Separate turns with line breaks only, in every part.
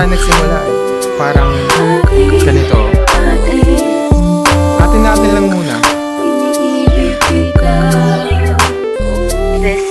tayo nagsimula eh. Parang ganito. Atin-atin lang muna.
This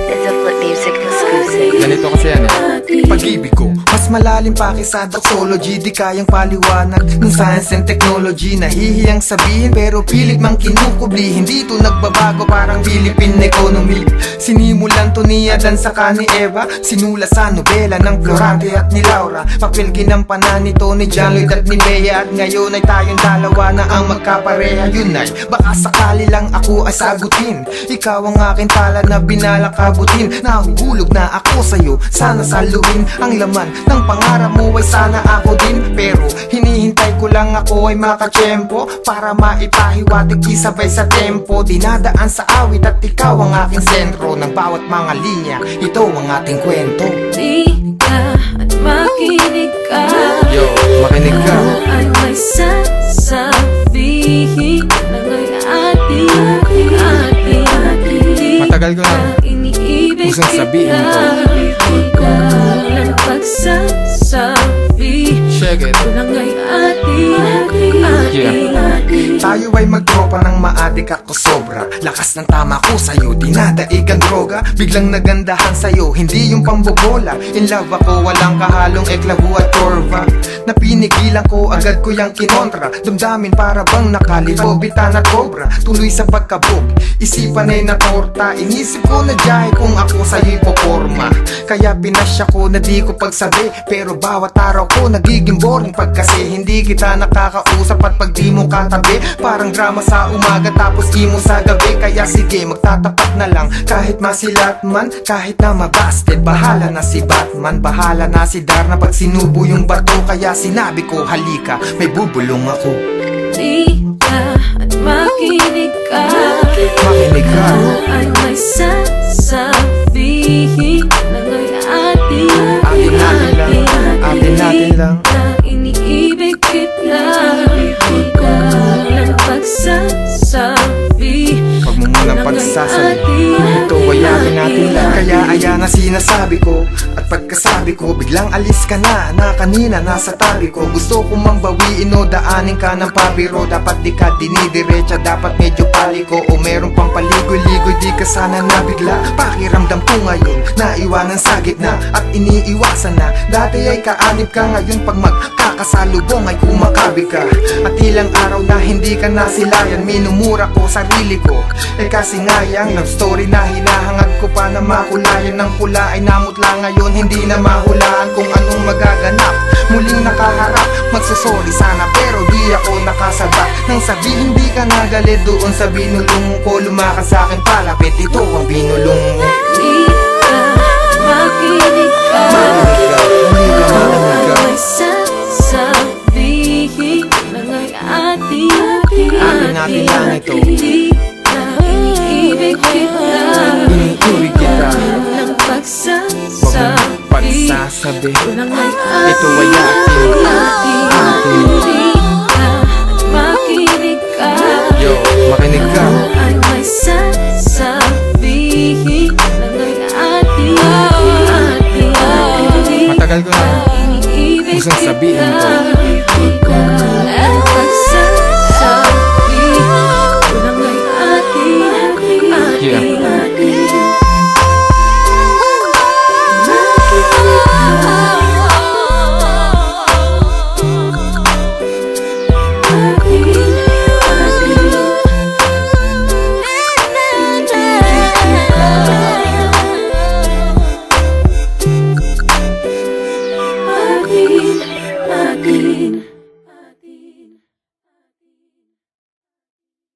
is a Flip Music exclusive.
Ganito kasi yan eh.
Pag-ibig ko mas malalim pa kaysa doxology. Di kayang paliwanag ng science and technology. Nahihiyang sabihin pero pilit mang kinukubli. Hindi to nagbabago parang Philippine economy. Sinimulan to ni Adan saka ni Eva. Sinula sa nobela ng Florante at ni Laura. Papel ginampanan nito ni John Lloyd at ni Bea. At ngayon ay tayong dalawa na ang magkapareha. Yun ay baka sakali lang ako ay sagutin. Ikaw ang aking tala na binalak abutin. Nahuhulog na ako sa'yo, sana saluhin. Ang laman ng pangarap mo ay sana ako din. Pero hinihintay ko lang ako ay makatsyempo para maipahiwatig isabay sa tempo. Dinadaan sa awit at ikaw ang aking sentro. Ng bawat mga linya, ito ang ating kwento.
Di ka at makinig ka.
Yo, makinig ka.
Ay may sasabihin na ngay ating
Matagal ko na
iniibig
gustong sabihin to.
Walang pagsasabi.
Check it.
Walang ngay
Tayo ay magtropa ng maadik ako sobra. Lakas ng tama ko sa'yo, dinadaig ang droga. Biglang nagandahan sa'yo, hindi yung pambobola. In love ako, walang kahalong eklabu at torva. Napinigilan ko, agad ko yung kinontra. Damdamin para bang nakalibo, bitan at cobra. Tuloy sa pagkabog, isipan ay natorta. Inisip ko na diyahe kung ako sa'yo'y poporma. Kaya pinasya ko na di ko pagsabi. Pero bawat araw ko nagiging boring pag kasi hindi kita nakakausap at pag di mo katabi. Parang drama sa umaga tapos imo sa gabi. Kaya sige magtatapat na lang kahit masilat man, kahit na mabasted. Bahala na si Batman, bahala na si Darna pag sinubo yung bato. Kaya sinabi ko halika, may bubulong ako.
Di ka at makinig ka.
Makinig ka.
Ay may sasabihin na ngay
Atin natin lang.
na iniibig kita. Walang pagsasabi.
Pag mo munang pagsasabi, ito ay atin natin lang. Kaya ayan na sinasabi ko. At pagkasabi ko, biglang alis ka na kanina nasa tabi ko. Gusto ko mang bawiin o daanin ka ng pabiro. Dapat di ka dinidiretsa, dapat medyo paliko. O meron pang paligoy-ligoy, di ka sana nabigla. Pakiramdam ko ngayon, naiwanan sa gitna at iniiwasan na. Dati ay kaanib ka, ngayon pag magkakasalubong ay kumakabi ka. At ilang araw na hindi ka nasilayan, minumura ko sarili ko. Kasi nga yang love story na hinahangad ko pa na makulayan. Ng pula ay namutla ngayon, hindi na mahulaan kung anong magaganap. Muling nakaharap, magsusori sana pero di ako nakasabat. Nang sabihin di ka nagalit doon sa binulong ko, lumakas sa akin palapit, ito ang binulong mo.
Di ka makinig ka. May sasabihin na ngay
Atin natin lang ito.
Di ka iniibig kita.
Iniibig kita.
Walang
Huwag mong pagsasabi,
Walang ngay
ito ay atin.
Di ka at makinig ka.
Yo, makinig ka.
Ay may sasabihin na ngay
Matagal ko na
iniibig
gustong sabihin to.